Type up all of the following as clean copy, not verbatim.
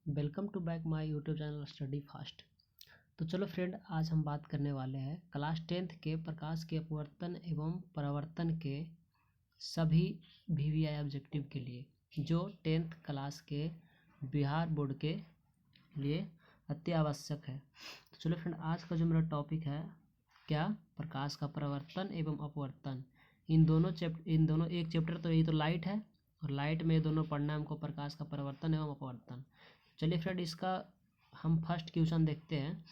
Welcome to back my YouTube channel study fast. तो चलो friend, आज हम बात करने वाले हैं क्लास 10th के प्रकाश के अपवर्तन एवं परावर्तन के सभी वीवीआई ऑब्जेक्टिव के लिए, जो 10th क्लास के बिहार बोर्ड के लिए अति आवश्यक है। तो चलो फ्रेंड, आज का जो मेरा टॉपिक है क्या, प्रकाश का परावर्तन एवं अपवर्तन। इन दोनों एक चैप्टर तो ये तो लाइट है, और लाइट में दोनों पढ़ना है हमको, प्रकाश का परावर्तन एवं अपवर्तन। चलिए फ्रेंड, इसका हम फर्स्ट क्वेश्चन देखते हैं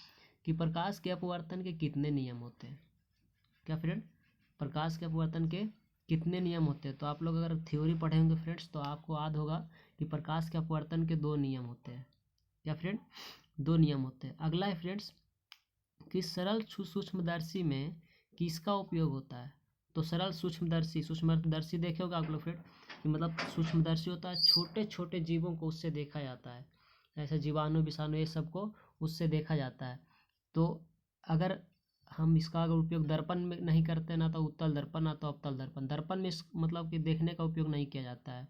कि प्रकाश के अपवर्तन के कितने नियम होते हैं। क्या फ्रेंड, प्रकाश के अपवर्तन के कितने नियम होते हैं? तो आप लोग अगर थ्योरी पढ़े होंगे फ्रेंड्स, तो आपको याद होगा कि प्रकाश के अपवर्तन के 2 नियम होते हैं। क्या फ्रेंड, 2 नियम होते हैं। अगला है फ्रेंड्स कि सरल सूक्ष्मदर्शी में किसका उपयोग होता है। तो सरल सूक्ष्मदर्शी देखे होगा आप लोग फ्रेंड, कि मतलब सूक्ष्मदर्शी होता है, छोटे छोटे जीवों को उससे देखा जाता है, ऐसे जीवाणु विषाणु ये सब को उससे देखा जाता है। तो अगर हम इसका अगर उपयोग दर्पण में नहीं करते, ना तो उत्तल दर्पण ना तो अवतल दर्पण, दर्पण में मतलब कि देखने का उपयोग नहीं किया जाता है,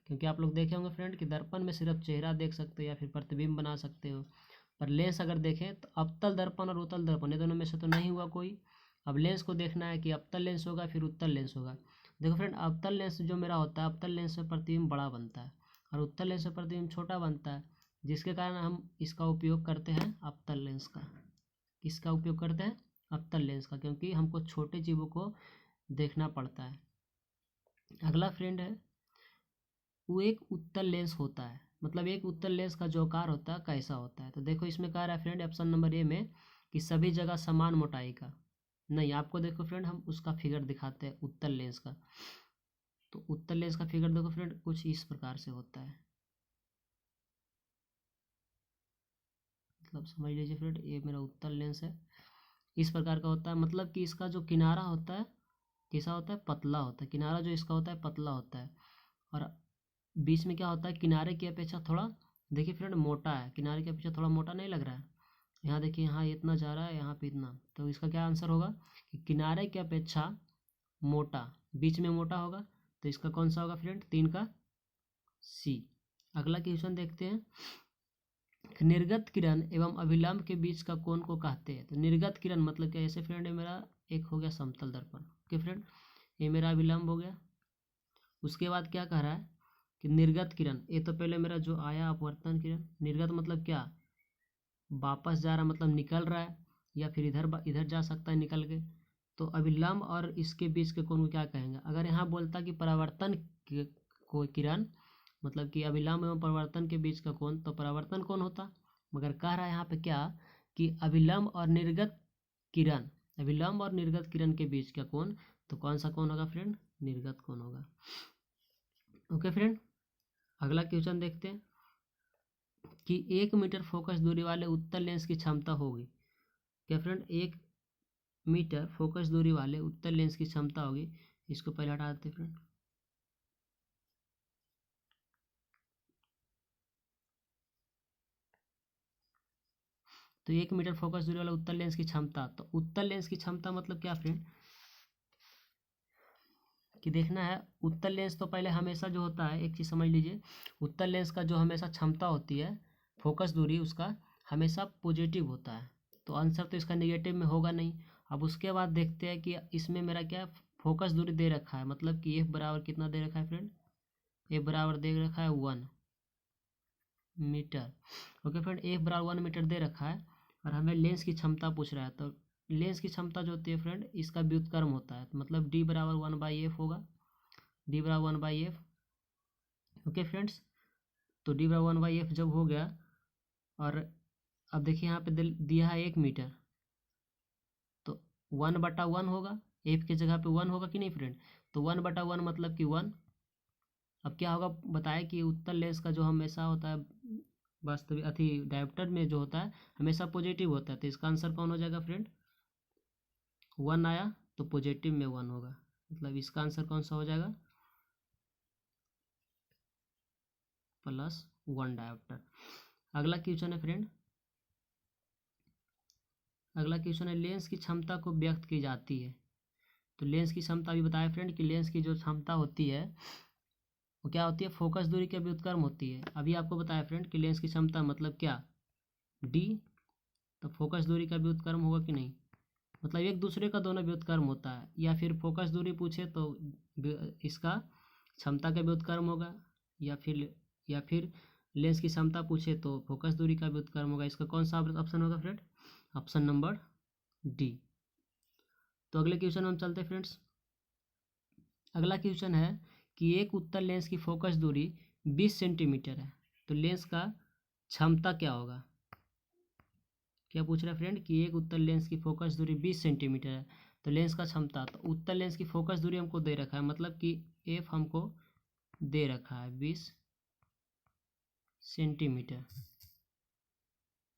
क्योंकि आप लोग देखे होंगे फ्रेंड कि दर्पण में सिर्फ चेहरा देख सकते हो या फिर प्रतिबिंब बना सकते हो। पर लेंस अगर देखें तो अवतल दर्पण और उत्तल दर्पण, ये दोनों में से तो नहीं हुआ कोई। अब लेंस को देखना है कि अवतल लेंस होगा फिर उत्तल लेंस होगा। देखो फ्रेंड, अवतल लेंस जो मेरा होता है, अवतल लेंस में प्रतिबिंब बड़ा बनता है और उत्तल लेंस में प्रतिबिंब छोटा बनता है, जिसके कारण हम इसका उपयोग करते हैं अवतल लेंस का। किसका उपयोग करते हैं? अवतल लेंस का, क्योंकि हमको छोटे जीवों को देखना पड़ता है। अगला फ्रेंड है, वो एक उत्तल लेंस होता है, मतलब एक उत्तल लेंस का जो आकार होता है कैसा होता है। तो देखो इसमें कह रहा है फ्रेंड ऑप्शन नंबर ए में कि सभी जगह समान मोटाई का। नहीं, आपको देखो फ्रेंड, हम उसका फिगर दिखाते हैं उत्तल लेंस का। तो उत्तल लेंस का फिगर देखो फ्रेंड, कुछ इस प्रकार से होता है, मतलब समझ लीजिए फ्रेंड, ये मेरा उत्तल लेंस है, इस प्रकार का होता है। मतलब कि इसका जो किनारा होता है कैसा होता है, पतला होता है। किनारा जो इसका होता है पतला होता है, और बीच में क्या होता है, किनारे की अपेक्षा थोड़ा, देखिए फ्रेंड, मोटा है। किनारे की अपेक्षा थोड़ा मोटा नहीं लग रहा है? यहाँ देखिए, यहाँ इतना जा रहा है, यहाँ पे इतना। तो इसका क्या आंसर होगा कि किनारे की अपेक्षा मोटा, बीच में मोटा होगा। तो इसका कौन सा होगा फ्रेंड? 3 का सी। अगला क्वेश्चन देखते हैं, निर्गत किरण एवं अभिलंब के बीच का कोण को कहते हैं। तो निर्गत किरण मतलब क्या, ऐसे फ्रेंड, ये मेरा एक हो गया समतल दर्पण, ओके फ्रेंड, ये मेरा अभिलंब हो गया। उसके बाद क्या कह रहा है कि निर्गत किरण, ये तो पहले मेरा जो आया अपवर्तन किरण। निर्गत मतलब क्या, वापस जा रहा, मतलब निकल रहा है, या फिर इधर इधर जा सकता है निकल के। तो अभिलंब और इसके बीच के कोण को क्या कहेंगे? अगर यहाँ बोलता कि परावर्तन को किरण, मतलब कि अभिलंब एवं परावर्तन के बीच का कोण, तो परावर्तन कोण होता। मगर कह रहा है यहाँ पे क्या कि अभिलंब और निर्गत किरण, अभिलंब और निर्गत किरण के बीच का कोण, तो कौन सा कोण होगा फ्रेंड? निर्गत कोण होगा। ओके फ्रेंड, अगला क्वेश्चन देखते हैं कि 1 मीटर फोकस दूरी वाले उत्तल लेंस की क्षमता होगी। क्या फ्रेंड, 1 मीटर फोकस दूरी वाले उत्तल लेंस की क्षमता होगी। इसको पहले हटा देते फ्रेंड। तो 1 मीटर फोकस दूरी वाला उत्तल लेंस की क्षमता, तो उत्तल लेंस की क्षमता मतलब क्या फ्रेंड, कि देखना है उत्तल लेंस तो पहले हमेशा जो होता है, एक चीज़ समझ लीजिए, उत्तल लेंस का जो हमेशा क्षमता होती है, फोकस दूरी उसका हमेशा पॉजिटिव होता है। तो आंसर तो इसका नेगेटिव में होगा नहीं। अब उसके बाद देखते हैं कि इसमें मेरा क्या फोकस दूरी दे रखा है, मतलब कि एफ बराबर कितना दे रखा है फ्रेंड, एफ बराबर दे रखा है 1 मीटर। ओके फ्रेंड, एफ बराबर 1 मीटर दे रखा है, और हमें लेंस की क्षमता पूछ रहा है। तो लेंस की क्षमता जो होती है फ्रेंड, इसका व्युत्क्रम होता है, मतलब डी बराबर 1/f होगा, डी बराबर 1/f। ओके फ्रेंड्स, तो डी बराबर 1/f जब हो गया, और अब देखिए यहाँ पे दिया है 1 मीटर, तो 1/1 होगा, एफ की जगह पे 1 होगा कि नहीं फ्रेंड? तो 1/1 मतलब कि 1। अब क्या होगा बताए कि उत्तल लेंस का जो हमेशा होता है, वास्तविक अति डायोप्टर में जो होता है हमेशा पॉजिटिव होता है। तो इसका आंसर कौन हो जाएगा फ्रेंड? 1 आया तो पॉजिटिव में 1 होगा, मतलब इसका आंसर कौन सा हो जाएगा? +1 डायोप्टर। अगला क्वेश्चन है फ्रेंड, अगला क्वेश्चन है, लेंस की क्षमता को व्यक्त की जाती है। तो लेंस की क्षमता अभी बताया फ्रेंड कि लेंस की जो क्षमता होती है वो क्या होती है, फोकस दूरी के व्युत्क्रम होती है। अभी आपको बताया फ्रेंड कि लेंस की क्षमता मतलब क्या, डी, तो फोकस दूरी का व्युत्क्रम होगा कि नहीं, मतलब एक दूसरे का दोनों व्युत्क्रम होता है। या फिर फोकस दूरी पूछे तो इसका क्षमता का व्युत्क्रम होगा, या फिर लेंस की क्षमता पूछे तो फोकस दूरी का व्युत्क्रम होगा। इसका कौन सा ऑप्शन होगा फ्रेंड, ऑप्शन नंबर डी। तो अगले क्वेश्चन में हम चलते हैं फ्रेंड्स। अगला क्वेश्चन है कि एक उत्तल लेंस की फोकस दूरी 20 सेंटीमीटर है, तो लेंस का क्षमता क्या होगा। क्या पूछ रहा है फ्रेंड कि एक उत्तल लेंस की फोकस दूरी 20 सेंटीमीटर है, तो लेंस का क्षमता, तो उत्तल लेंस की फोकस दूरी हमको दे रखा है, मतलब कि एफ हमको दे रखा है 20 सेंटीमीटर।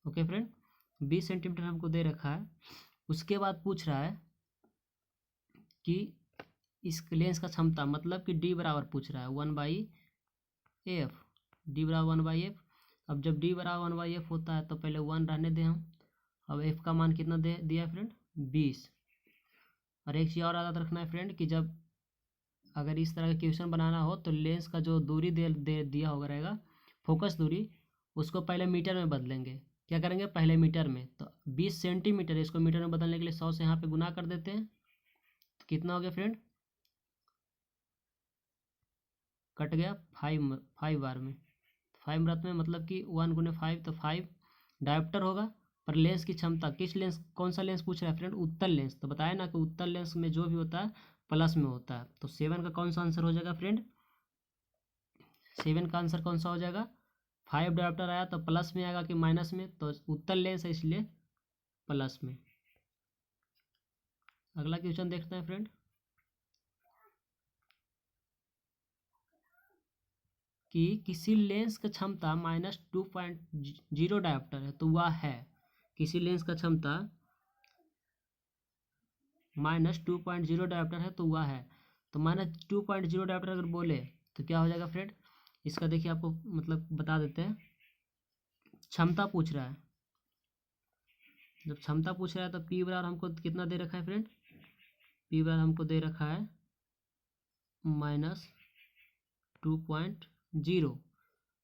ओके फ्रेंड, 20 सेंटीमीटर हमको दे रखा है। उसके बाद पूछ रहा है कि इस लेंस का क्षमता, मतलब कि डी बराबर पूछ रहा है 1/f, डी बराबर 1/f। अब जब डी बराबर 1/f होता है तो पहले 1 रहने दें हम। अब f का मान कितना दिया है फ्रेंड, 20। और एक चीज़ और याद रखना है फ्रेंड कि जब अगर इस तरह का क्वेश्चन बनाना हो तो लेंस का जो दूरी दिया होगा रहेगा, फोकस दूरी, उसको पहले मीटर में बदलेंगे। क्या करेंगे, पहले मीटर में, तो 20 सेंटीमीटर, इसको मीटर में बदलने के लिए 100 से यहाँ पे गुना कर देते हैं, तो कितना हो गया फ्रेंड, कट गया 5 बार में, 5 व्रत में, मतलब कि 1 गुने 5, तो 5 डायोप्टर होगा। पर लेंस की क्षमता, किस लेंस, कौन सा लेंस पूछ रहा है फ्रेंड, उत्तल लेंस। तो बताया ना कि उत्तल लेंस में जो भी होता है प्लस में होता है, तो 7 का कौन सा आंसर हो जाएगा फ्रेंड, 7 का आंसर कौन सा हो जाएगा, 5 डायोप्टर आया तो प्लस में आएगा कि माइनस में, तो उत्तल लेंस है इसलिए प्लस में। अगला क्वेश्चन देखते हैं फ्रेंड कि किसी लेंस का क्षमता -2.0 डायोप्टर है, तो वह है, किसी लेंस का क्षमता -2.0 डायोप्टर है तो वह है, तो -2.0 डायोप्टर अगर बोले तो क्या हो जाएगा फ्रेंड। इसका देखिए आपको मतलब बता देते हैं, क्षमता पूछ रहा है, जब क्षमता पूछ रहा है तो पी बराबर हमको कितना दे रखा है फ्रेंड, पी बराबर हमको दे रखा है -2.0,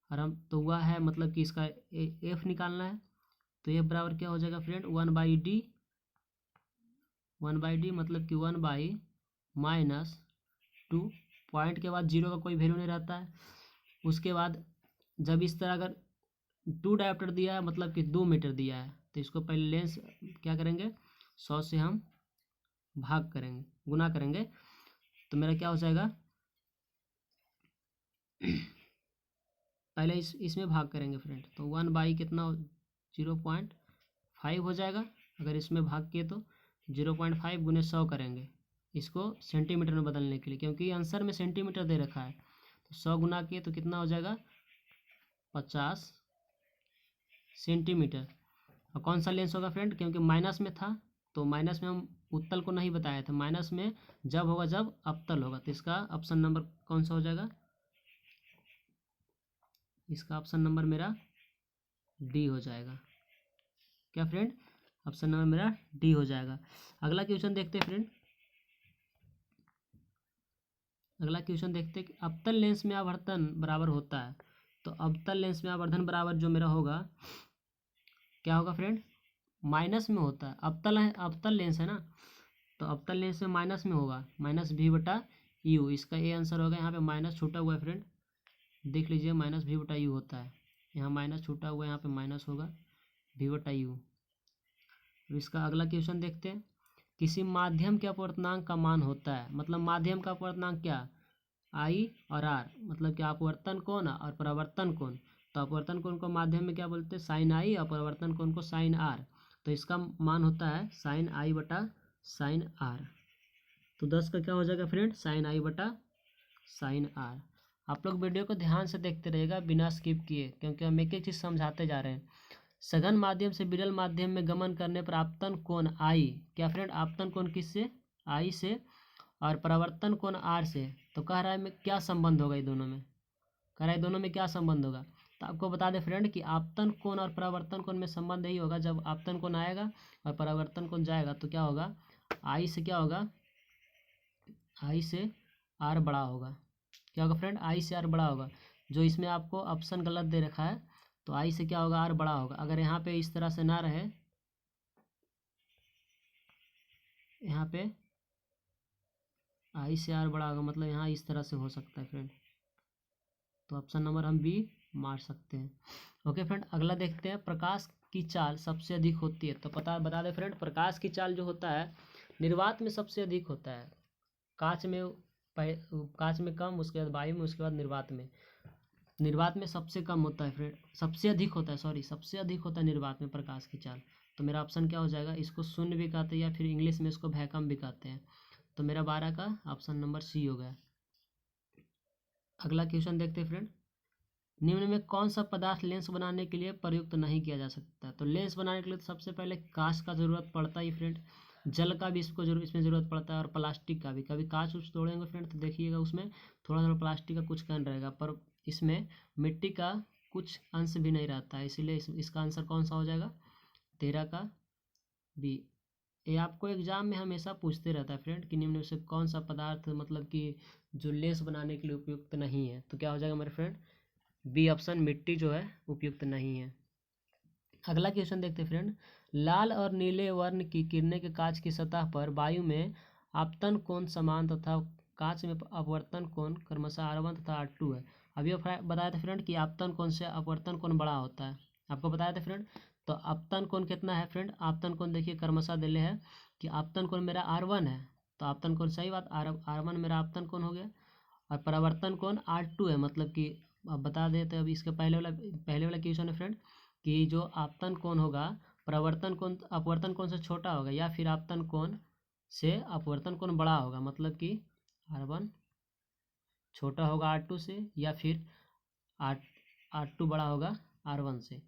और हम तो वह है, मतलब कि इसका एफ निकालना है, तो एफ बराबर क्या हो जाएगा फ्रेंड, 1/d, 1/d मतलब कि 1/-2, पॉइंट के बाद 0 का कोई वैल्यू नहीं रहता है। उसके बाद जब इस तरह अगर 2 डायोप्टर दिया है, मतलब कि 2 मीटर दिया है, तो इसको पहले लेंस क्या करेंगे, 100 से हम भाग करेंगे, गुना करेंगे, तो मेरा क्या हो जाएगा, पहले इसमें भाग करेंगे फ्रेंड, तो 1 कितना 0.5 हो जाएगा। अगर इसमें भाग किए तो 0.5 गुने 100 करेंगे, इसको सेंटीमीटर में बदलने के लिए, क्योंकि आंसर में सेंटीमीटर दे रखा है, तो 100 गुना किए तो कितना हो जाएगा 50 सेंटीमीटर। और कौन सा लेंस होगा फ्रेंड, क्योंकि माइनस में था, तो माइनस में हम उत्तल को नहीं बताया था, माइनस में जब होगा जब अवतल होगा, तो इसका ऑप्शन नंबर कौन सा हो जाएगा, इसका ऑप्शन नंबर मेरा डी हो जाएगा। क्या फ्रेंड, ऑप्शन नंबर मेरा डी हो जाएगा। अगला क्वेश्चन देखते हैं फ्रेंड, अगला क्वेश्चन देखते हैं कि अवतल लेंस में आवर्धन बराबर होता है, तो अवतल लेंस में आवर्धन बराबर जो मेरा होगा क्या होगा फ्रेंड, माइनस में होता है, अवतल लेंस है ना, तो अवतल लेंस में माइनस में होगा, -v/u, इसका ए आंसर होगा। यहाँ पे माइनस छूटा हुआ है फ्रेंड, देख लीजिए, -v/u होता है, यहाँ माइनस छूटा हुआ है, यहाँ पे माइनस होगा v/u। अब इसका अगला क्वेश्चन देखते हैं, किसी माध्यम के अपवर्तनांक का मान होता है, मतलब माध्यम का अपवर्तनांक क्या, आई और आर, मतलब कि अपवर्तन कोण और परावर्तन कोण, तो अपवर्तन कोण को माध्यम में क्या बोलते हैं, साइन आई, और परावर्तन कोण को साइन आर, तो इसका मान होता है साइन आई बटा साइन आर, तो 10 का क्या हो जाएगा फ्रेंड, साइन आई बटा साइन आर। आप लोग वीडियो को ध्यान से देखते रहिएगा बिना स्किप किए, क्योंकि हम एक एक चीज़ समझाते जा रहे हैं। सघन माध्यम से विरल माध्यम में गमन करने पर आपतन कोण आई, क्या फ्रेंड, आपतन कोण किससे, आई से, और परावर्तन कोण आर से, तो कह रहा है में क्या संबंध होगा, ये दोनों में, कह रहा है दोनों में क्या संबंध होगा। तो आपको बता दें फ्रेंड कि आपतन कोण और परावर्तन कोण में संबंध यही होगा, जब आपतन कोण आएगा और परावर्तन कोण जाएगा तो क्या होगा, आई से क्या होगा, आई से आर बड़ा होगा, क्या होगा फ्रेंड, आई से आर बड़ा होगा। जो इसमें आपको ऑप्शन गलत दे रखा है, तो आई से क्या होगा, आर बड़ा होगा। अगर यहाँ पे इस तरह से ना रहे, यहाँ पे आई से आर बड़ा होगा, मतलब यहाँ इस तरह से हो सकता है फ्रेंड। तो ऑप्शन नंबर हम बी मार सकते हैं। ओके फ्रेंड, अगला देखते हैं, प्रकाश की चाल सबसे अधिक होती है। तो बता दें फ्रेंड, प्रकाश की चाल जो होता है निर्वात में सबसे अधिक होता है। कांच में कांच में कम, उसके बाद वायु में, उसके बाद निर्वात में सबसे कम होता है फ्रेंड, सबसे अधिक होता है, सॉरी सबसे अधिक होता है निर्वात में प्रकाश की चाल। तो मेरा ऑप्शन क्या हो जाएगा, इसको शून्य भी कहते हैं या फिर इंग्लिश में इसको वैक्यूम भी कहते हैं। तो मेरा 12 का ऑप्शन नंबर सी हो गया। अगला क्वेश्चन देखते हैं फ्रेंड, निम्न में कौन सा पदार्थ लेंस बनाने के लिए प्रयुक्त नहीं किया जा सकता। तो लेंस बनाने के लिए तो सबसे पहले कांच का ज़रूरत पड़ता ही फ्रेंड, जल का भी इसमें ज़रूरत पड़ता है, और प्लास्टिक का भी। कभी कांच उच तोड़ेंगे फ्रेंड तो देखिएगा उसमें थोड़ा थोड़ा प्लास्टिक का कुछ कण रहेगा, पर इसमें मिट्टी का कुछ अंश भी नहीं रहता है, इसीलिए इसका आंसर कौन सा हो जाएगा, 13 का बी। ये आपको एग्जाम में हमेशा पूछते रहता है फ्रेंड कि निम्न में से कौन सा पदार्थ मतलब कि जो लेंस बनाने के लिए उपयुक्त नहीं है। तो क्या हो जाएगा मेरे फ्रेंड, बी ऑप्शन, मिट्टी जो है उपयुक्त नहीं है। अगला क्वेश्चन देखते हैं फ्रेंड, लाल और नीले वर्ण की किरणें के कांच की सतह पर वायु में आपतन कोण समान तथा कांच में अपवर्तन कोण क्रमशः R1 तथा R2 है। अभी बताया था फ्रेंड कि आपतन कोण से अपवर्तन कोण बड़ा होता है, आपको बताया था फ्रेंड। तो आपतन कोण कितना है फ्रेंड, आपतन कोण देखिए क्रमशः दिले है कि आपतन कोण मेरा R1 है, तो आपतन कोण सही बात, R1 मेरा आपतन कोण हो गया, और परावर्तन कोण R2 है। मतलब कि अब बता देते हैं, अभी इसके पहले वाला क्वेश्चन है फ्रेंड कि जो आपतन कोण होगा परावर्तन कोण अपवर्तन कोण से छोटा होगा, या फिर आपतन कोण से अपवर्तन कोण बड़ा होगा, मतलब कि R1 छोटा होगा R2 से, या फिर R2 बड़ा होगा R1 से,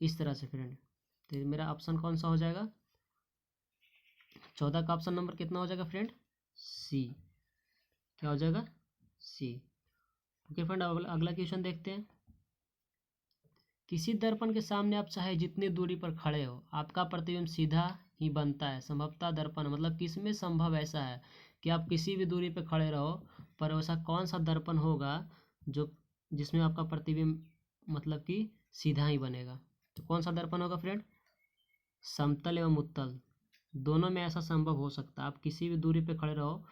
इस तरह से फ्रेंड। तो मेरा ऑप्शन कौन सा हो जाएगा, 14 का ऑप्शन नंबर कितना हो जाएगा फ्रेंड, सी। क्या हो जाएगा, सी। ओके फ्रेंड, अगला क्वेश्चन देखते हैं, किसी दर्पण के सामने आप चाहे जितनी दूरी पर खड़े हो आपका प्रतिबिंब सीधा ही बनता है। संभवतः दर्पण मतलब किसमें संभव ऐसा है कि आप किसी भी दूरी पर खड़े रहो, पर वैसा कौन सा दर्पण होगा जो जिसमें आपका प्रतिबिंब मतलब कि सीधा ही बनेगा। तो कौन सा दर्पण होगा फ्रेंड, समतल एवं उत्तल दोनों में ऐसा संभव हो सकता है। आप किसी भी दूरी पे खड़े रहो,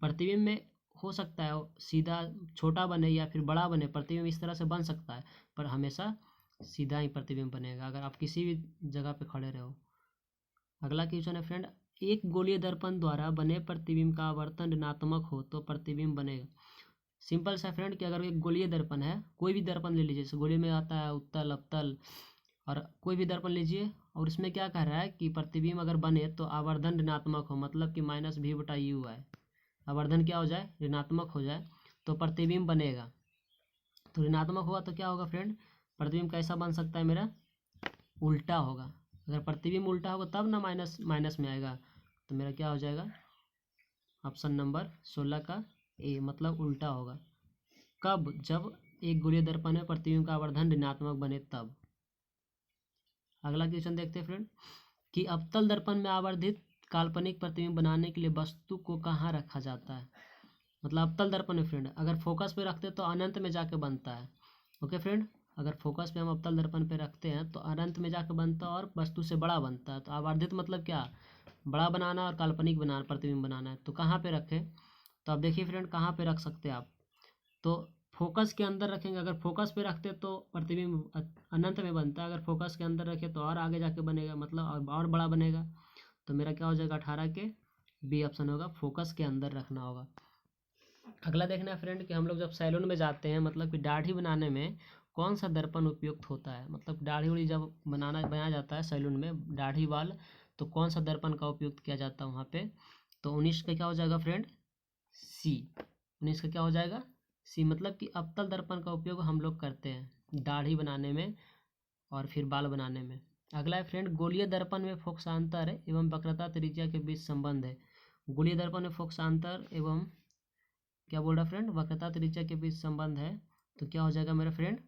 प्रतिबिंब में हो सकता है सीधा छोटा बने या फिर बड़ा बने, प्रतिबिंब इस तरह से बन सकता है, पर हमेशा सीधा ही प्रतिबिंब बनेगा अगर आप किसी भी जगह पे खड़े रहो। अगला क्वेश्चन है फ्रेंड, एक गोलीय दर्पण द्वारा बने प्रतिबिंब का आवर्तन ऋणात्मक हो तो प्रतिबिंब बनेगा। सिंपल सा फ्रेंड कि अगर एक गोलीय दर्पण है, कोई भी दर्पण ले लीजिए, जैसे गोली में आता है उत्तल अवतल, और कोई भी दर्पण लीजिए, और उसमें क्या कह रहा है कि प्रतिबिंब अगर बने तो आवर्धन ऋणात्मक हो, मतलब कि -v/u है, आवर्धन क्या हो जाए, ऋणात्मक हो जाए, तो प्रतिबिंब बनेगा। तो ऋणात्मक हुआ तो क्या होगा फ्रेंड, प्रतिबिंब कैसा बन सकता है मेरा, उल्टा होगा। अगर प्रतिबिंब उल्टा होगा तब ना माइनस माइनस में आएगा। तो मेरा क्या हो जाएगा, ऑप्शन नंबर 16 का ए, मतलब उल्टा होगा। कब, जब एक गोलीय दर्पण में प्रतिबिंब का आवर्धन ऋणात्मक बने तब। अगला क्वेश्चन देखते हैं फ्रेंड कि अवतल दर्पण में आवर्धित काल्पनिक प्रतिबिंब बनाने के लिए वस्तु को कहाँ रखा जाता है। मतलब अवतल दर्पण में फ्रेंड अगर फोकस पे रखते हैं तो अनंत में जाके बनता है। ओके फ्रेंड, अगर फोकस पे हम अवतल दर्पण पे रखते हैं तो अनंत में जाके बनता है और वस्तु से बड़ा बनता है। तो आवर्धित मतलब क्या, बड़ा बनाना, और काल्पनिक बनाना, प्रतिबिंब बनाना है। तो कहाँ पे रखें, तो आप देखिए फ्रेंड कहाँ पे रख सकते हैं आप, तो फोकस के अंदर रखेंगे। अगर फोकस पे रखते तो प्रतिबिंब अनंत में बनता है, अगर फोकस के अंदर रखे तो और आगे जाके बनेगा, मतलब और बड़ा बनेगा। तो मेरा क्या हो जाएगा, 18 के बी ऑप्शन होगा, फोकस के अंदर रखना होगा। अगला देखना है फ्रेंड कि हम लोग जब सैलून में जाते हैं, मतलब कि दाढ़ी बनाने में कौन सा दर्पण उपयुक्त होता है। मतलब दाढ़ी उड़ी जब बनाया जाता है सैलून में, दाढ़ी वाल, तो कौन सा दर्पण का उपयुक्त किया जाता है वहाँ पे। तो 19 का क्या हो जाएगा फ्रेंड, सी। 19 का क्या हो जाएगा, सी, मतलब कि अवतल दर्पण का उपयोग हम लोग करते हैं दाढ़ी बनाने में और फिर बाल बनाने में। अगला है फ्रेंड, गोलीय दर्पण में फोकसांतर एवं वक्रता त्रिज्या के बीच संबंध है। गोलीय दर्पण में फोकसांतर एवं क्या बोल रहा फ्रेंड, वक्रता त्रिज्या के बीच संबंध है। तो क्या हो जाएगा मेरा फ्रेंड,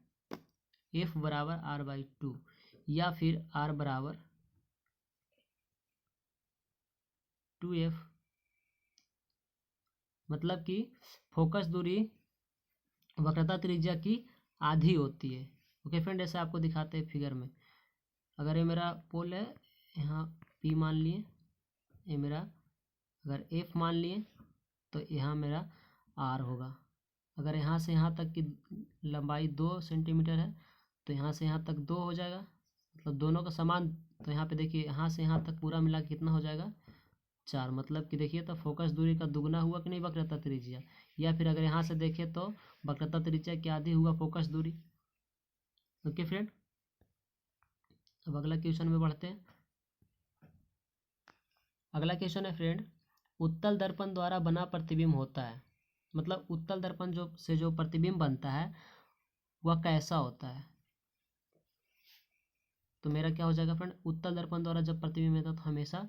F बराबर R/2, या फिर R बराबर 2F, मतलब कि फोकस दूरी वक्रता त्रिज्या की आधी होती है। ओके फ्रेंड, जैसे आपको दिखाते हैं फिगर में। अगर ये मेरा पोल है, यहाँ P मान लिए, ये मेरा अगर F मान लिए, तो यहाँ मेरा R होगा। अगर यहाँ से यहाँ तक की लंबाई 2 सेंटीमीटर है, तो यहाँ से यहाँ तक 2 हो जाएगा, मतलब दोनों का समान। तो यहाँ पे देखिए, यहाँ से यहाँ तक पूरा मिला के कितना हो जाएगा, 4। मतलब कि देखिए, तो फोकस दूरी का दुगना हुआ कि नहीं वक्रता त्रिज्या। या फिर अगर यहाँ से देखें तो वक्रता त्रिज्या की आधी हुआ फोकस दूरी। ओके फ्रेंड, अब अगला क्वेश्चन में बढ़ते हैं। अगला क्वेश्चन है फ्रेंड, उत्तल दर्पण द्वारा बना प्रतिबिंब होता है, मतलब उत्तल दर्पण जो प्रतिबिंब बनता है वह कैसा होता है। तो मेरा क्या हो जाएगा फ्रेंड, उत्तल दर्पण द्वारा जब प्रतिबिंब बनता है तो हमेशा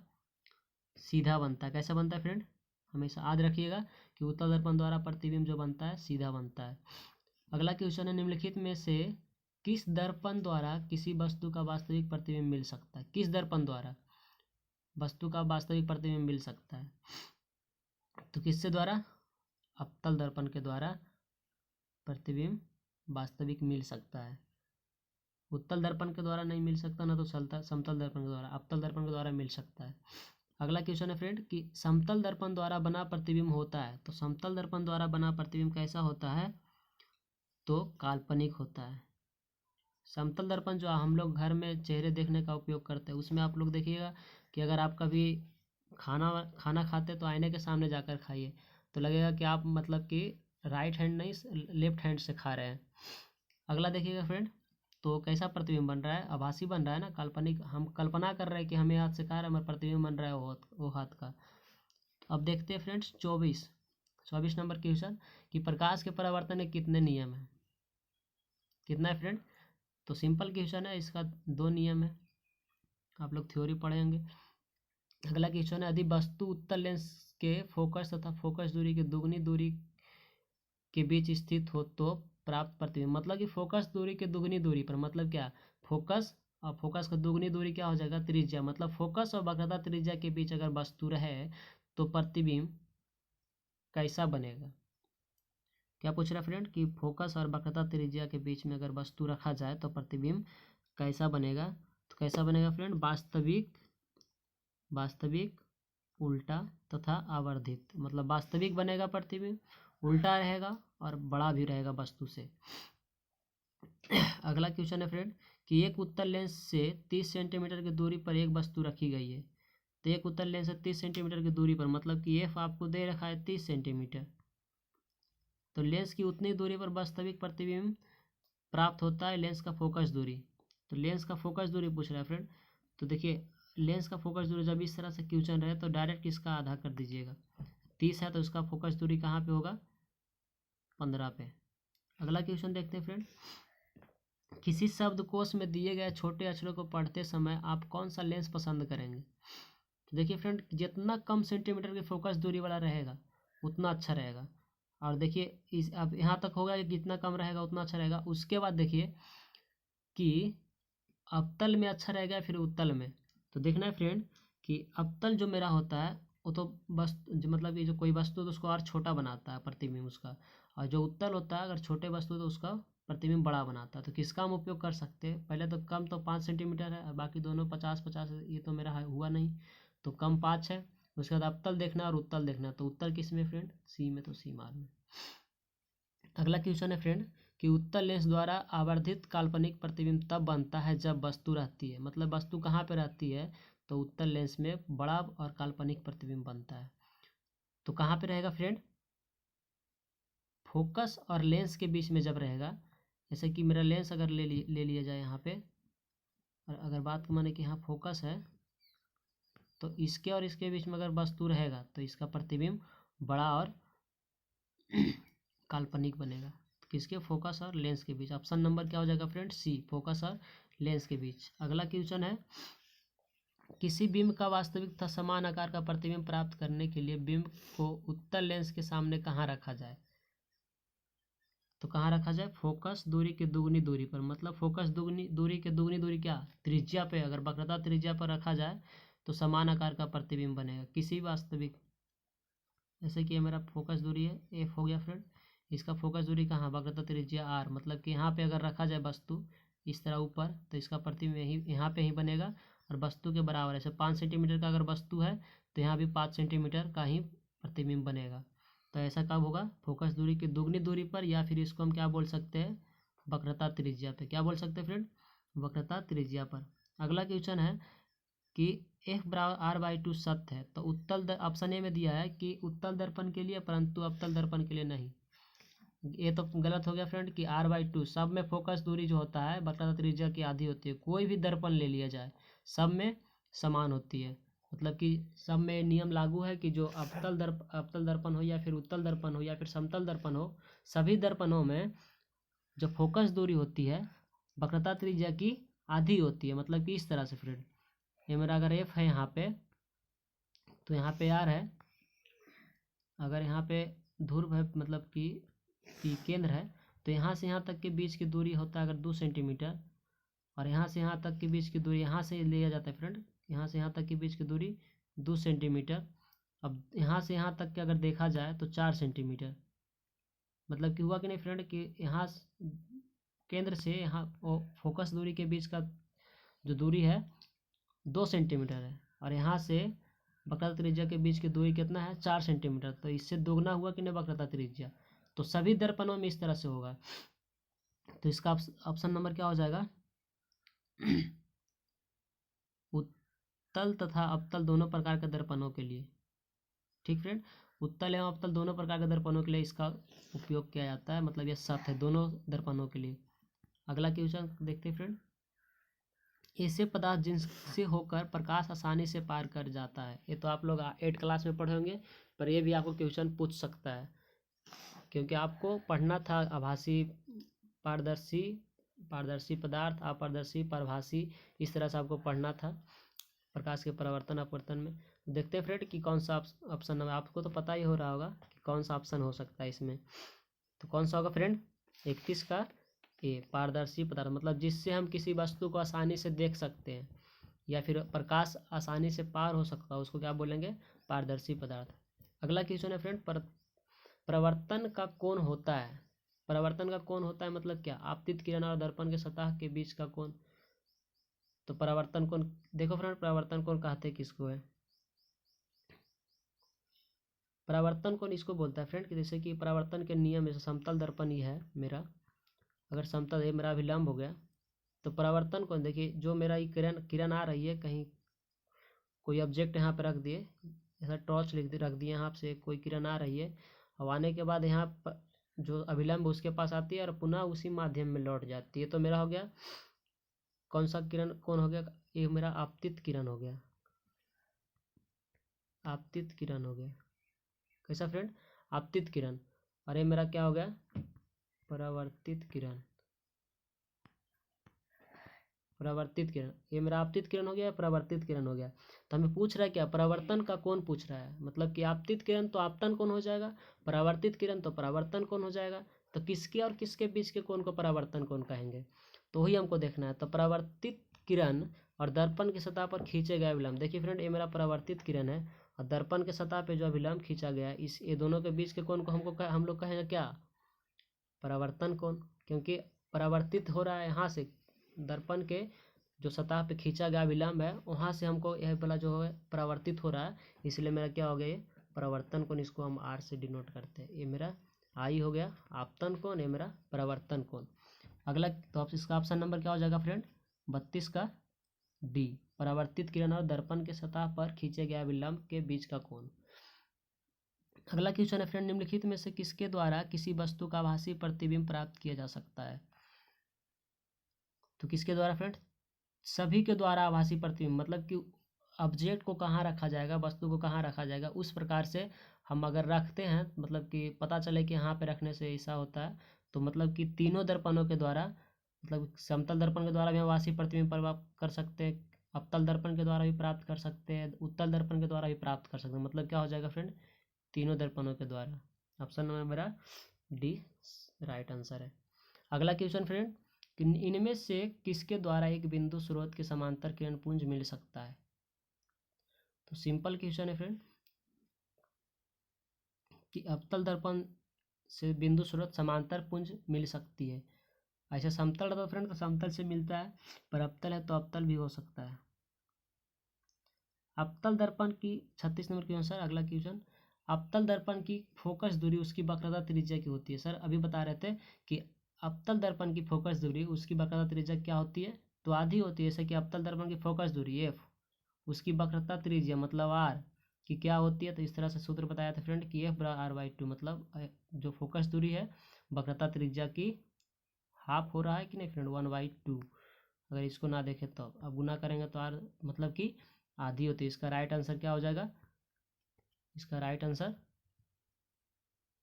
सीधा बनता है। कैसा बनता है फ्रेंड, हमेशा याद रखिएगा कि उत्तल दर्पण द्वारा प्रतिबिंब जो बनता है सीधा बनता है। अगला क्वेश्चन है, निम्नलिखित में से किस दर्पण द्वारा किसी वस्तु का वास्तविक प्रतिबिंब मिल सकता है। किस दर्पण द्वारा वस्तु का वास्तविक प्रतिबिंब मिल सकता है। तो किससे द्वारा, अवतल दर्पण के द्वारा प्रतिबिंब वास्तविक मिल सकता है। उत्तल दर्पण के द्वारा नहीं मिल सकता, ना तो समतल दर्पण के द्वारा। अवतल दर्पण के द्वारा मिल सकता है। अगला क्वेश्चन है फ्रेंड कि समतल दर्पण द्वारा बना प्रतिबिंब होता है। तो समतल दर्पण द्वारा बना प्रतिबिंब कैसा होता है, तो काल्पनिक होता है। समतल दर्पण जो हम लोग घर में चेहरे देखने का उपयोग करते हैं, उसमें आप लोग देखिएगा कि अगर आप कभी खाना खाते तो आईने के सामने जाकर खाइए, तो लगेगा कि आप मतलब कि राइट हैंड नहीं लेफ्ट हैंड से खा रहे हैं। अगला देखिएगा फ्रेंड, तो कैसा प्रतिबिंब बन रहा है, आभासी बन रहा है ना, काल्पनिक। हम कल्पना कर रहे हैं कि हमें हाथ से खा रहे हैं, हमारा प्रतिबिंब बन रहा है वो हाथ का। अब देखते हैं फ्रेंड्स 24 नंबर क्वेश्चन कि प्रकाश के परावर्तन के कितने नियम हैं। कितना है फ्रेंड, तो सिंपल क्वेश्चन है, इसका 2 नियम है, आप लोग थ्योरी पढ़ेंगे। अगला क्वेश्चन है, यदि वस्तु उत्तल लेंस के फोकस तथा फोकस दूरी के दुगनी दूरी के बीच स्थित हो तो प्राप्त प्रतिबिंब। मतलब कि फोकस दूरी के दुगनी दूरी पर, मतलब क्या, फोकस और फोकस का दुगनी दूरी क्या हो जाएगा, त्रिज्या। मतलब फोकस और वक्रता त्रिज्या के बीच अगर वस्तु रहे तो प्रतिबिंब कैसा बनेगा। क्या पूछ रहा है फ्रेंड कि फोकस और वक्रता त्रिज्या के बीच में अगर वस्तु रखा जाए तो प्रतिबिंब कैसा बनेगा। तो कैसा बनेगा फ्रेंड, वास्तविक, उल्टा तथा आवर्धित। मतलब वास्तविक बनेगा प्रतिबिंब, उल्टा रहेगा और बड़ा भी रहेगा वस्तु से। अगला क्वेश्चन है फ्रेंड कि एक उत्तल लेंस से 30 सेंटीमीटर की दूरी पर एक वस्तु रखी गई है। तो एक उत्तल लेंस से 30 सेंटीमीटर की दूरी पर, मतलब कि एफ आपको दे रखा है 30 सेंटीमीटर। तो लेंस की उतनी दूरी पर वास्तविक प्रतिबिंब प्राप्त होता है लेंस का फोकस दूरी। तो लेंस का फोकस दूरी पूछ रहा है फ्रेंड। तो देखिए, लेंस का फोकस दूरी जब इस तरह से क्वेश्चन रहे तो डायरेक्ट इसका आधा कर दीजिएगा। 30 है तो इसका फोकस दूरी कहाँ पे होगा, 15 पे। अगला क्वेश्चन देखते हैं फ्रेंड, किसी शब्दकोश में दिए गए छोटे अक्षरों को पढ़ते समय आप कौन सा लेंस पसंद करेंगे। तो देखिए फ्रेंड, जितना कम सेंटीमीटर की फोकस दूरी वाला रहेगा उतना अच्छा रहेगा। और देखिए इस अब यहाँ तक होगा कि जितना कम रहेगा उतना अच्छा रहेगा। उसके बाद देखिए कि अवतल में अच्छा रहेगा या फिर उत्तल में। तो देखना है फ्रेंड कि अवतल जो मेरा होता है वो तो बस मतलब कि जो कोई वस्तु तो उसको और छोटा बनाता है प्रतिबिंब उसका, और जो उत्तल होता है अगर छोटे वस्तु तो उसका प्रतिबिंब बड़ा बनाता है। तो किसका हम उपयोग कर सकते हैं, पहले तो कम तो 5 सेंटीमीटर है और बाकी दोनों 50-50 है, ये तो मेरा हुआ नहीं, तो कम 5 है। उसके बाद अवतल देखना और उत्तल देखना। तो उत्तल किस में फ्रेंड, सी में, तो सी मार में। अगला क्वेश्चन है फ्रेंड कि उत्तल लेंस द्वारा आवर्धित काल्पनिक प्रतिबिंब तब बनता है जब वस्तु रहती है। मतलब वस्तु कहाँ पे रहती है, तो उत्तल लेंस में बड़ा और काल्पनिक प्रतिबिंब बनता है। तो कहाँ पे रहेगा फ्रेंड, फोकस और लेंस के बीच में जब रहेगा। जैसे कि मेरा लेंस अगर ले लिया जाए यहाँ पे, और अगर बात माने कि यहाँ फोकस है, तो इसके और इसके बीच में अगर वस्तु रहेगा तो इसका प्रतिबिंब बड़ा और काल्पनिक बनेगा। तो किसके, फोकस और लेंस के बीच। ऑप्शन नंबर क्या हो जाएगा फ्रेंड, सी, फोकस और लेंस के बीच। अगला क्वेश्चन है, किसी बिंब का वास्तविक तथा समान आकार का प्रतिबिंब प्राप्त करने के लिए बिंब को उत्तल लेंस के सामने कहाँ रखा जाए। तो कहाँ रखा जाए, फोकस दूरी की दुगनी दूरी पर। मतलब फोकस दूरी के दुगनी दूरी क्या, त्रिज्या पे। अगर वक्रता त्रिज्या पर रखा जाए तो समान आकार का प्रतिबिंब बनेगा किसी वास्तविक। जैसे कि ये मेरा फोकस दूरी है, एफ हो गया फ्रेंड, इसका फोकस दूरी कहाँ, वक्रता त्रिज्या r, मतलब कि यहाँ पे अगर रखा जाए वस्तु इस तरह ऊपर तो इसका प्रतिबिंब यही यहाँ पे ही बनेगा और वस्तु के बराबर है। 5 सेंटीमीटर का अगर वस्तु है तो यहाँ भी 5 सेंटीमीटर का ही प्रतिबिंब बनेगा। तो ऐसा कब होगा, फोकस दूरी की दुगनी दूरी पर, या फिर इसको हम क्या बोल सकते हैं, वक्रता त्रिज्या पे। क्या बोल सकते हैं फ्रेंड, वक्रता त्रिज्या पर। अगला क्वेश्चन है कि f बराबर r/2 सत्य है, तो उत्तल ऑप्शन ए में दिया है कि उत्तल दर्पण के लिए परंतु अवतल दर्पण के लिए नहीं। ये तो गलत हो गया फ्रेंड कि r/2 सब में फोकस दूरी जो होता है वक्रता त्रिज्या की आधी होती है। कोई भी दर्पण ले लिया जाए सब में समान होती है, मतलब कि सब में नियम लागू है कि जो अवतल दर्पण हो या फिर उत्तल दर्पण हो या फिर समतल दर्पण हो, सभी दर्पणों में जो फोकस दूरी होती है वक्रता त्रिज्या की आधी होती है। मतलब कि इस तरह से फ्रेंड, ये मेरा अगर f है यहाँ पे तो यहाँ पे r है, अगर यहाँ पे ध्रुव है मतलब कि केंद्र है, तो यहाँ से यहाँ तक के बीच की दूरी होता है अगर 2 सेंटीमीटर, और यहाँ से यहाँ तक के बीच की दूरी यहाँ से लिया जाता है फ्रेंड, यहाँ से यहाँ तक के बीच की दूरी 2 सेंटीमीटर। अब यहाँ से यहाँ तक के अगर देखा जाए तो 4 सेंटीमीटर, मतलब कि हुआ कि नहीं फ्रेंड कि यहाँ केंद्र से यहाँ फोकस दूरी के बीच का जो दूरी है 2 सेंटीमीटर है, और यहाँ से वक्रता त्रिज्या के बीच की दूरी कितना है, 4 सेंटीमीटर। तो इससे दोगुना हुआ कि नहीं वक्रता त्रिज्या। तो सभी दर्पणों में इस तरह से होगा। तो इसका ऑप्शन नंबर क्या हो जाएगा, उत्तल तथा अवतल दोनों प्रकार के दर्पणों के लिए। ठीक फ्रेंड, उत्तल एवं अवतल दोनों प्रकार के दर्पणों के लिए इसका उपयोग किया जाता है, मतलब ये सत्य है दोनों दर्पणों के लिए। अगला क्वेश्चन देखते हैं फ्रेंड, ऐसे पदार्थ जिनसे होकर प्रकाश आसानी से पार कर जाता है। ये तो आप लोग 8 क्लास में पढ़े होंगे, पर ये भी आपको क्वेश्चन पूछ सकता है, क्योंकि आपको पढ़ना था आभासी, पारदर्शी, पारदर्शी पदार्थ, अपारदर्शी, परभासी, इस तरह से आपको पढ़ना था प्रकाश के परावर्तन अपवर्तन में। देखते हैं फ्रेंड कि कौन सा ऑप्शन है, आपको तो पता ही हो रहा होगा कि कौन सा ऑप्शन हो सकता है इसमें। तो कौन सा होगा फ्रेंड, 31 का ए, पारदर्शी पदार्थ, मतलब जिससे हम किसी वस्तु को आसानी से देख सकते हैं या फिर प्रकाश आसानी से पार हो सकता है, उसको क्या बोलेंगे, पारदर्शी पदार्थ। अगला क्वेश्चन है फ्रेंड, प्रवर्तन का कोण होता है। परावर्तन का कोण होता है मतलब क्या, आपतित किरण और दर्पण के सतह के बीच का कोण। तो परावर्तन कोण, देखो फ्रेंड परावर्तन कोण कहते किसको है, परावर्तन कोण इसको बोलता है फ्रेंड कि जैसे कि परावर्तन के नियम, जैसे समतल दर्पण ही है मेरा, अगर समतल है मेरा अभिलंब हो गया, तो परावर्तन कोण देखिए, जो मेरा ये किरण आ रही है, कहीं कोई ऑब्जेक्ट यहाँ पे रख दिए, जैसा टॉर्च रख दिए यहाँ से, कोई किरण आ रही है, अब आने के बाद यहाँ जो अभिलंब उसके पास आती है और पुनः उसी माध्यम में लौट जाती है। तो मेरा हो गया कौन सा किरण कौन हो गया, ये मेरा आपतित किरण हो गया, आपतित किरण हो गया। कैसा फ्रेंड, आपतित किरण। और ये मेरा क्या हो गया, परावर्तित किरण, परावर्तित किरण। ये मेरा आपतित किरण हो गया, परावर्तित किरण हो गया। तो हमें पूछ रहा है क्या, परावर्तन का कौन पूछ रहा है, मतलब कि आपतित किरण तो आपतन कौन हो जाएगा, परावर्तित किरण तो परावर्तन कौन हो जाएगा। तो किसके और किसके बीच के कोण को परावर्तन कोण कहेंगे, तो वही हमको देखना है। तो परावर्तित किरण और दर्पण की सतह पर खींचे गए अभिलंब, देखिए फ्रेंड ये मेरा परावर्तित किरण है और दर्पण के सतह पे जो अभिलंब खींचा गया है, इस ये दोनों के बीच के कोण को हम लोग कहेंगे क्या, परावर्तन कोण। क्योंकि परावर्तित हो रहा है यहाँ से, दर्पण के जो सतह पे खींचा गया विलंब है वहाँ से हमको यह वाला जो है परावर्तित हो रहा है, इसलिए मेरा क्या हो गया, ये परावर्तन कोण, इसको हम आर से डिनोट करते हैं। ये मेरा आई हो गया आपतन कोण, ये मेरा परावर्तन कोण। अगला तो अब इसका ऑप्शन नंबर क्या हो जाएगा फ्रेंड, 32 का डी, परावर्तित किरण और दर्पण के सतह पर खींचे गया विलंब के बीच का कोण। अगला क्वेश्चन है फ्रेंड, निम्नलिखित में से किसके द्वारा किसी वस्तु का आभासी प्रतिबिंब प्राप्त किया जा सकता है। तो किसके द्वारा फ्रेंड, सभी के द्वारा आभासी प्रतिबिंब, मतलब कि ऑब्जेक्ट को कहाँ रखा जाएगा, वस्तु को कहाँ रखा जाएगा, उस प्रकार से हम अगर रखते हैं, मतलब कि पता चले कि यहाँ पे रखने से ऐसा होता है, तो मतलब कि तीनों दर्पणों के द्वारा, मतलब समतल दर्पण के द्वारा भी हम आभासी प्रतिबिंब प्राप्त कर सकते हैं, अवतल दर्पण के द्वारा भी प्राप्त कर सकते हैं, उत्तल दर्पण के द्वारा भी प्राप्त कर सकते हैं। मतलब क्या हो जाएगा फ्रेंड, तीनों दर्पणों के द्वारा। ऑप्शन नंबर मेरा डी राइट आंसर है। अगला क्वेश्चन फ्रेंड, इनमें से किसके द्वारा एक बिंदु स्रोत के समांतर किरण पुंज मिल सकता है। तो सिंपल क्वेश्चन है फ्रेंड कि अवतल दर्पण से बिंदु स्रोत समांतर पुंज मिल सकती है। ऐसे समतल तो फ्रेंड तो समतल से मिलता है, पर अवतल है तो अवतल भी हो सकता है। अवतल दर्पण की 36 नंबर क्वेश्चन सर, अगला क्वेश्चन, अवतल दर्पण की फोकस दूरी उसकी वक्रता त्रिज्या की होती है। सर अभी बता रहे थे कि अवतल दर्पण की फोकस दूरी उसकी वक्रता त्रिज्या क्या होती है, तो आधी होती है। जैसे कि अवतल दर्पण की फोकस दूरी एफ, उसकी वक्रता त्रिज्या मतलब आर की क्या होती है, तो इस तरह से सूत्र बताया था फ्रेंड कि एफ बराबर आर बाई टू, मतलब जो फोकस दूरी है वक्रता त्रिज्या की हाफ हो रहा है कि नहीं फ्रेंड, 1/2। अगर इसको ना देखें तो अब गुना करेंगे तो आर मतलब कि आधी होती है। इसका राइट आंसर क्या हो जाएगा, इसका राइट आंसर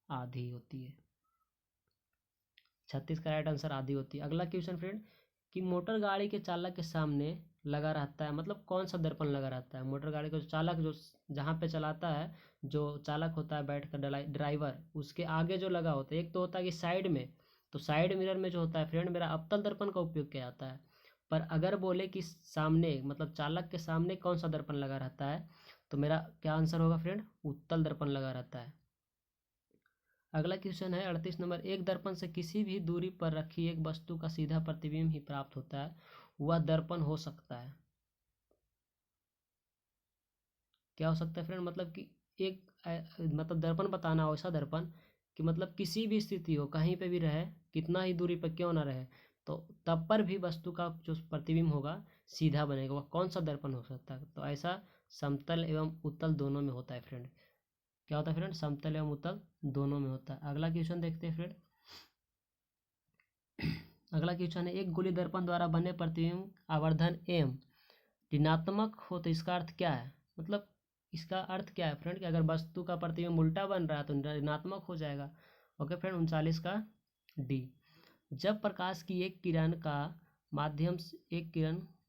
आधी होती है। 36 का राइट आंसर आधी होती है। अगला क्वेश्चन फ्रेंड कि मोटर गाड़ी के चालक के सामने लगा रहता है, मतलब कौन सा दर्पण लगा रहता है। मोटर गाड़ी का जो चालक जो जहाँ पे चलाता है, जो चालक होता है बैठ कर ड्राइवर, उसके आगे जो लगा होता है, एक तो होता है कि साइड में, तो साइड मिरर में जो होता है फ्रेंड मेरा अवतल दर्पण का उपयोग किया जाता है। पर अगर बोले कि सामने मतलब चालक के सामने कौन सा दर्पण लगा रहता है, तो मेरा क्या आंसर होगा फ्रेंड, उत्तल दर्पण लगा रहता है। अगला क्वेश्चन है 38 नंबर, एक दर्पण से किसी भी दूरी पर रखी एक वस्तु का सीधा प्रतिबिंब ही प्राप्त होता है, वह दर्पण हो सकता है। क्या हो सकता है फ्रेंड, मतलब कि एक मतलब दर्पण बताना हो, ऐसा दर्पण कि मतलब किसी भी स्थिति हो, कहीं पे भी रहे, कितना ही दूरी पर क्यों ना रहे, तो तब पर भी वस्तु का जो प्रतिबिंब होगा सीधा बनेगा, वह कौन सा दर्पण हो सकता है। तो ऐसा समतल एवं उत्तल दोनों में होता है फ्रेंड। क्या होता है फ्रेंड, समतल एवं उत्तल दोनों में होता है। अगला क्वेश्चन देखते हैं फ्रेंड। अगला क्वेश्चन है, एक गोली दर्पण द्वारा बने प्रतिबिंब आवर्धन एम ऋणात्मक हो तो इसका अर्थ क्या है, मतलब इसका अर्थ क्या है फ्रेंड कि अगर वस्तु का प्रतिबिंब उल्टा बन रहा है तो ऋणात्मक हो जाएगा। ओके फ्रेंड, 39 का डी। जब प्रकाश की एक किरण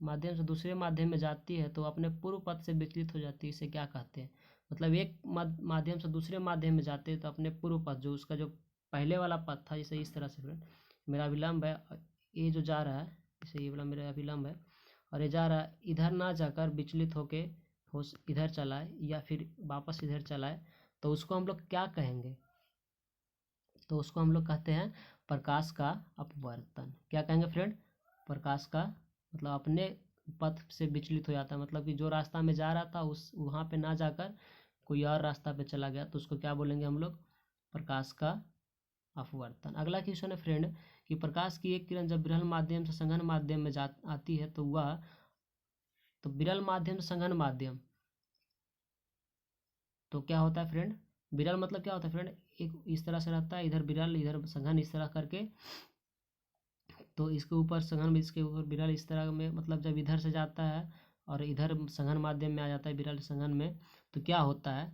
माध्यम से दूसरे माध्यम में जाती है तो अपने पूर्व पथ से विचलित हो जाती है, इसे क्या कहते हैं। मतलब एक माध्यम से दूसरे माध्यम में जाते हैं तो अपने पूर्व पथ जो उसका जो पहले वाला पथ था, जैसे इस तरह से फ्रेंड मेरा अभिलंब है, ये जो जा रहा है, जैसे ये वाला मेरा अभिलंब है और ये जा रहा है, इधर ना जाकर विचलित होके हो इधर चलाए या फिर वापस इधर चलाए, तो उसको हम लोग क्या कहेंगे, तो उसको हम लोग कहते हैं प्रकाश का अपवर्तन। क्या कहेंगे फ्रेंड, प्रकाश का मतलब अपने पथ से विचलित हो जाता है, मतलब कि जो रास्ता में जा रहा था उस वहाँ पे ना जाकर कोई और रास्ता पे चला गया, तो उसको क्या बोलेंगे हम लोग, प्रकाश का अपवर्तन। अगला क्वेश्चन है फ्रेंड कि प्रकाश की एक किरण जब विरल माध्यम से सघन माध्यम में जा आती है तो वह, तो विरल माध्यम से सघन माध्यम तो क्या होता है फ्रेंड, विरल मतलब क्या होता है फ्रेंड, एक इस तरह से रहता है, इधर विरल इधर सघन, इस तरह करके, तो इसके ऊपर सघन में इसके ऊपर विरल इस तरह में, मतलब जब इधर से जाता है और इधर सघन माध्यम में आ जाता है विरल सघन में, तो क्या होता है,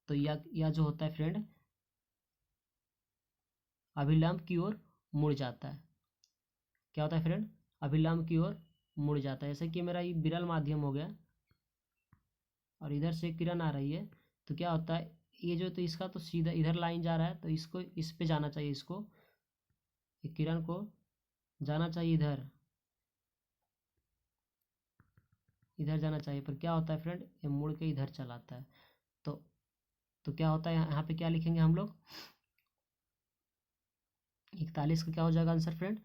तो यह जो होता है फ्रेंड अभिलंब की ओर मुड़ जाता है। क्या होता है फ्रेंड, अभिलंब की ओर मुड़ जाता है। जैसे कि मेरा ये विरल माध्यम हो गया और इधर से किरण आ रही है, तो क्या होता है, ये जो तो इसका तो सीधा इधर लाइन जा रहा है, तो इसको इस पे जाना चाहिए, इसको ये किरण को जाना चाहिए इधर, इधर जाना चाहिए, पर क्या होता है फ्रेंड ये मुड़ के इधर चलाता है। तो तो क्या होता है, यहाँ पे क्या लिखेंगे हम लोग, 41 का क्या हो जाएगा आंसर फ्रेंड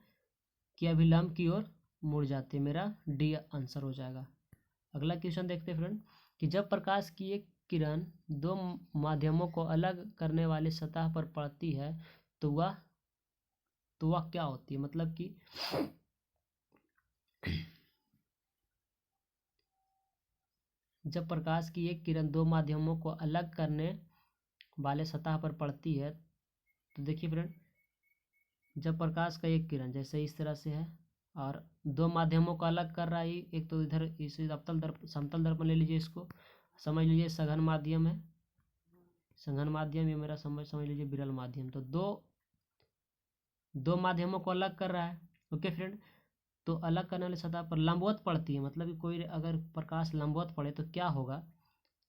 कि अभिलंब की ओर मुड़ जाती है, मेरा डी आंसर हो जाएगा। अगला क्वेश्चन देखते हैं फ्रेंड कि जब प्रकाश की एक किरण दो माध्यमों को अलग करने वाली सतह पर पड़ती है तो वह क्या होती है, मतलब कि जब प्रकाश की एक किरण दो माध्यमों को अलग करने वाले सतह पर पड़ती है, तो देखिए फ्रेंड जब प्रकाश का एक किरण जैसे इस तरह से है और दो माध्यमों को अलग कर रहा है, एक तो इधर इस अवतल दर्पण समतल दर्पण ले लीजिए, इसको समझ लीजिए सघन माध्यम है, सघन माध्यम ये मेरा समझ लीजिए विरल माध्यम, तो दो माध्यमों को अलग कर रहा है। ओके फ्रेंड, तो अलग करने वाली सतह पर लंबवत पड़ती है, मतलब कि कोई अगर प्रकाश लंबवत पड़े तो क्या होगा,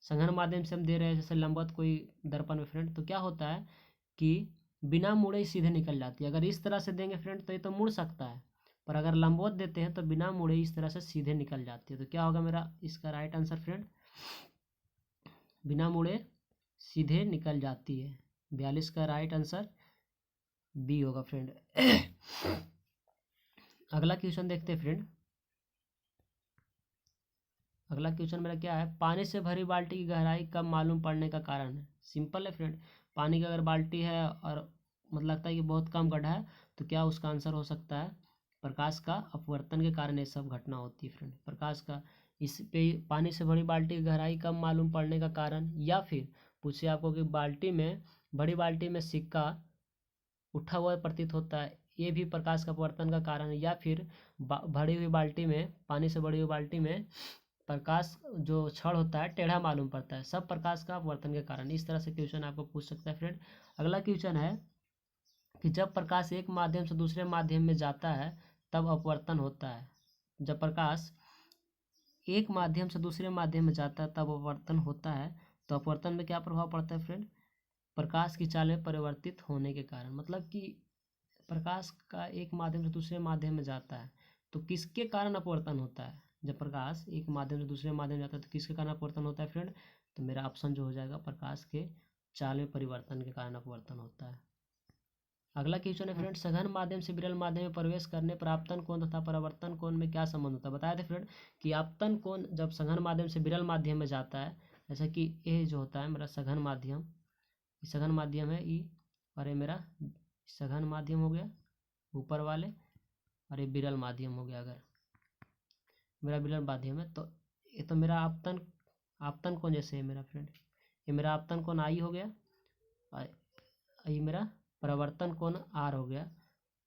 सघन माध्यम से हम दे रहे हैं जैसे लंबवत कोई दर्पण में फ्रेंड, तो क्या होता है कि बिना मुड़े ही सीधे निकल जाती है। अगर इस तरह से देंगे फ्रेंड तो ये तो मुड़ सकता है, पर अगर लंबवत देते हैं तो बिना मुड़े इस तरह से सीधे निकल जाती है। तो क्या होगा मेरा इसका राइट आंसर फ्रेंड, बिना मुड़े सीधे निकल जाती है। 42 का राइट आंसर बी होगा फ्रेंड। अगला क्वेश्चन देखते हैं फ्रेंड। अगला क्वेश्चन मेरा क्या है, पानी से भरी बाल्टी की गहराई कब मालूम पड़ने का कारण है। सिंपल है फ्रेंड, पानी की अगर बाल्टी है और मतलब लगता है कि बहुत कम गड्ढा है, तो क्या उसका आंसर हो सकता है प्रकाश का अपवर्तन के कारण ये सब घटना होती है फ्रेंड। प्रकाश का इस पे पानी से भरी बाल्टी की गहराई कब मालूम पड़ने का कारण, या फिर पूछिए आपको कि बाल्टी में, बड़ी बाल्टी में सिक्का उठा हुआ प्रतीत होता है, ये भी प्रकाश का अपवर्तन का कारण है। या फिर भरी हुई बाल्टी में, पानी से भरी हुई बाल्टी में प्रकाश जो छड़ होता है टेढ़ा मालूम पड़ता है, सब प्रकाश का अपवर्तन के कारण। इस तरह से क्वेश्चन आपको पूछ सकता है फ्रेंड। अगला क्वेश्चन है कि जब प्रकाश एक माध्यम से दूसरे माध्यम में जाता है तब अपवर्तन होता है। जब प्रकाश एक माध्यम से दूसरे माध्यम में जाता है तब अपवर्तन होता है। तो अपवर्तन में क्या प्रभाव पड़ता है फ्रेंड, प्रकाश की चाल में परिवर्तित होने के कारण। मतलब कि प्रकाश का एक माध्यम से दूसरे माध्यम में जाता है तो किसके कारण अपवर्तन होता है। जब प्रकाश एक माध्यम से दूसरे माध्यम में जाता है तो किसके कारण अपवर्तन होता है फ्रेंड, तो मेरा ऑप्शन जो हो जाएगा प्रकाश के चाल में परिवर्तन के कारण अपवर्तन होता है। अगला क्वेश्चन है फ्रेंड, सघन माध्यम से विरल माध्यम में प्रवेश करने पर आपतन कोण तथा परावर्तन कोण में क्या संबंध होता है। बताया था फ्रेंड कि आपतन कोण जब सघन माध्यम से विरल माध्यम में जाता है, जैसा कि ये जो होता है मेरा सघन माध्यम, सघन माध्यम है ई, और ये मेरा सघन माध्यम हो गया ऊपर वाले, और ये विरल माध्यम हो गया। अगर मेरा विरल माध्यम है तो ये तो मेरा आपतन, आपतन कोण जैसे है मेरा फ्रेंड, ये मेरा आपतन कोण आई हो गया और ये मेरा परावर्तन कोण आर हो गया।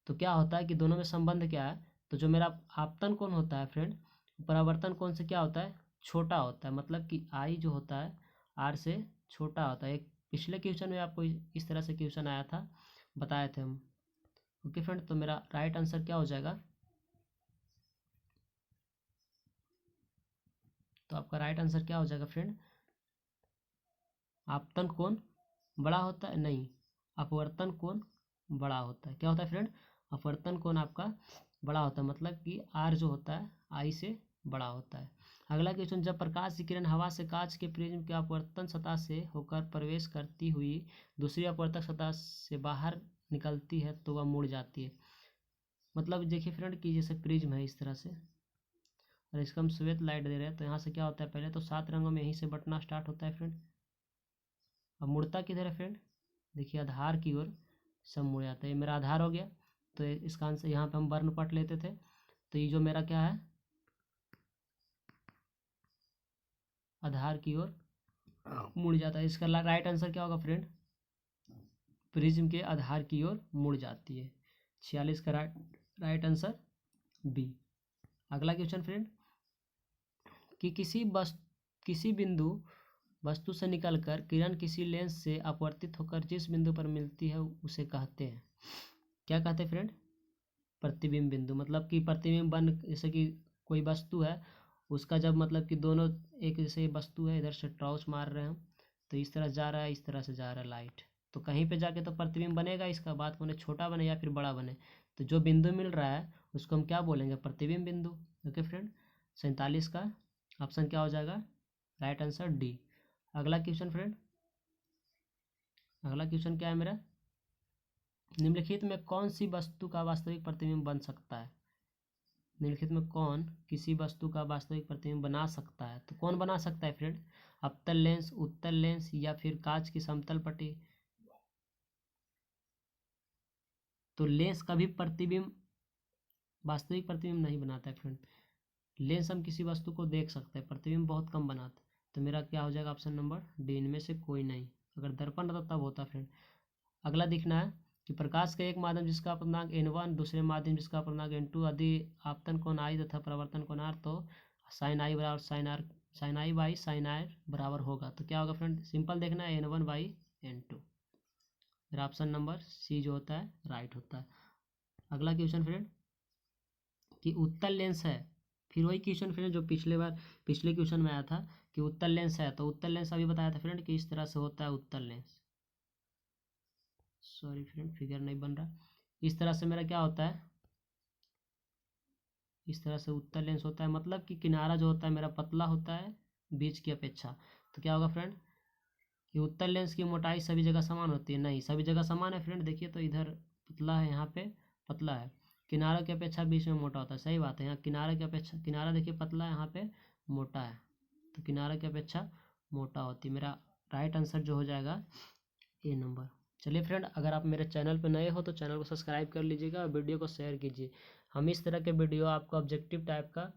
तो क्या होता है कि दोनों में संबंध क्या है, तो जो मेरा आपतन कोण होता है फ्रेंड, परावर्तन कोण से क्या होता है, छोटा होता है। मतलब कि आई जो होता है आर से छोटा होता है। एक पिछले क्वेश्चन में आपको इस तरह से क्वेश्चन आया था, बताए थे हम। ओके फ्रेंड, तो मेरा राइट आंसर क्या हो जाएगा, तो आपका राइट आंसर क्या हो जाएगा फ्रेंड, आपतन कोण बड़ा होता है, नहीं अपवर्तन कोण बड़ा होता है। क्या होता है फ्रेंड, अपवर्तन कोण आपका बड़ा होता है, मतलब कि आर जो होता है आई से बड़ा होता है। अगला क्वेश्चन, जब प्रकाश की किरण हवा से कांच के प्रिज्म के अपवर्तन सतह से होकर प्रवेश करती हुई दूसरी अपवर्तक सतह से बाहर निकलती है तो वह मुड़ जाती है। मतलब देखिए फ्रेंड कि जैसे प्रिज्म है इस तरह से, और इसका हम श्वेत लाइट दे रहे हैं, तो यहाँ से क्या होता है, पहले तो 7 रंगों में यहीं से बटना स्टार्ट होता है फ्रेंड। अब मुड़ता किधर है फ्रेंड, देखिए आधार की ओर सब मुड़ जाता है। ये मेरा आधार हो गया, तो इसका आंसर यहाँ पे हम वर्णपट लेते थे, तो ये जो मेरा क्या है आधार की ओर मुड़ जाता है। इसका राइट आंसर क्या होगा फ्रेंड, प्रिज्म के आधार की ओर मुड़ जाती है। 46 का राइट आंसर बी। अगला क्वेश्चन फ्रेंड, कि किसी बिंदु वस्तु से निकलकर किरण किसी लेंस से अपवर्तित होकर जिस बिंदु पर मिलती है उसे कहते हैं, क्या कहते हैं फ्रेंड, प्रतिबिंब बिंदु। मतलब कि प्रतिबिंब बन, जैसे कि कोई वस्तु है उसका जब मतलब कि दोनों एक जैसे वस्तु है, इधर से टॉर्च मार रहे हैं हम, तो इस तरह जा रहा है, इस तरह से जा रहा है लाइट, तो कहीं पे जाके तो प्रतिबिंब बनेगा इसका, बात बने छोटा बने या फिर बड़ा बने, तो जो बिंदु मिल रहा है उसको हम क्या बोलेंगे, प्रतिबिंब बिंदु। ओके फ्रेंड, 47 का ऑप्शन क्या हो जाएगा, राइट आंसर डी। अगला क्वेश्चन फ्रेंड, अगला क्वेश्चन क्या है मेरा, निम्नलिखित में कौन सी वस्तु का वास्तविक प्रतिबिंब बन सकता है। निम्नलिखित में कौन किसी वस्तु का वास्तविक प्रतिबिंब बना सकता है, तो कौन बना सकता है फ्रेंड, अवतल लेंस, उत्तल लेंस, या फिर कांच की समतल पट्टी। तो लेंस कभी प्रतिबिंब, वास्तविक प्रतिबिंब नहीं बनाता है फ्रेंड। लेंस हम किसी वस्तु को देख सकते हैं, प्रतिबिंब बहुत कम बनाता है। तो मेरा क्या हो जाएगा ऑप्शन नंबर डी, इनमें से कोई नहीं। अगर दर्पण रहता तब होता फ्रेंड। अगला दिखना है कि प्रकाश का एक माध्यम जिसका अपवर्तनांक n1, दूसरे माध्यम जिसका अपवर्तनांक n2 आदि आपतन कोण आई तथा परावर्तन कोण r, तो साइन आई बराबर sine i by sine r बराबर होगा। तो क्या होगा फ्रेंड, सिंपल देखना है n1 बाई n2। मेरा ऑप्शन नंबर सी जो होता है राइट होता है। अगला क्वेश्चन फ्रेंड, कि उत्तल लेंस है, फिर वही क्वेश्चन फ्रेंड जो पिछले क्वेश्चन में आया था कि उत्तल लेंस है, तो उत्तल लेंस अभी बताया था फ्रेंड कि इस तरह से होता है उत्तल लेंस। सॉरी फ्रेंड फिगर नहीं बन रहा, इस तरह से मेरा क्या होता है, इस तरह से उत्तल लेंस होता है। मतलब कि किनारा जो होता है मेरा पतला होता है बीच की अपेक्षा। तो क्या होगा फ्रेंड, कि उत्तल लेंस की मोटाई सभी जगह समान होती है, नहीं सभी जगह समान है फ्रेंड। देखिए तो इधर पतला है, यहाँ पे पतला है। किनारा की अपेक्षा बीच में मोटा होता है, सही बात है। यहाँ किनारा की अपेक्षा, किनारा देखिए पतला है, यहाँ पे मोटा है, तो किनारा की अपेक्षा मोटा होती है। मेरा राइट आंसर जो हो जाएगा ए नंबर। चलिए फ्रेंड, अगर आप मेरे चैनल पर नए हो तो चैनल को सब्सक्राइब कर लीजिएगा और वीडियो को शेयर कीजिए। हम इस तरह के वीडियो आपको ऑब्जेक्टिव टाइप का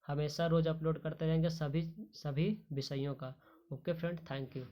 हमेशा रोज़ अपलोड करते रहेंगे, सभी विषयों का। Okay friend, thank you.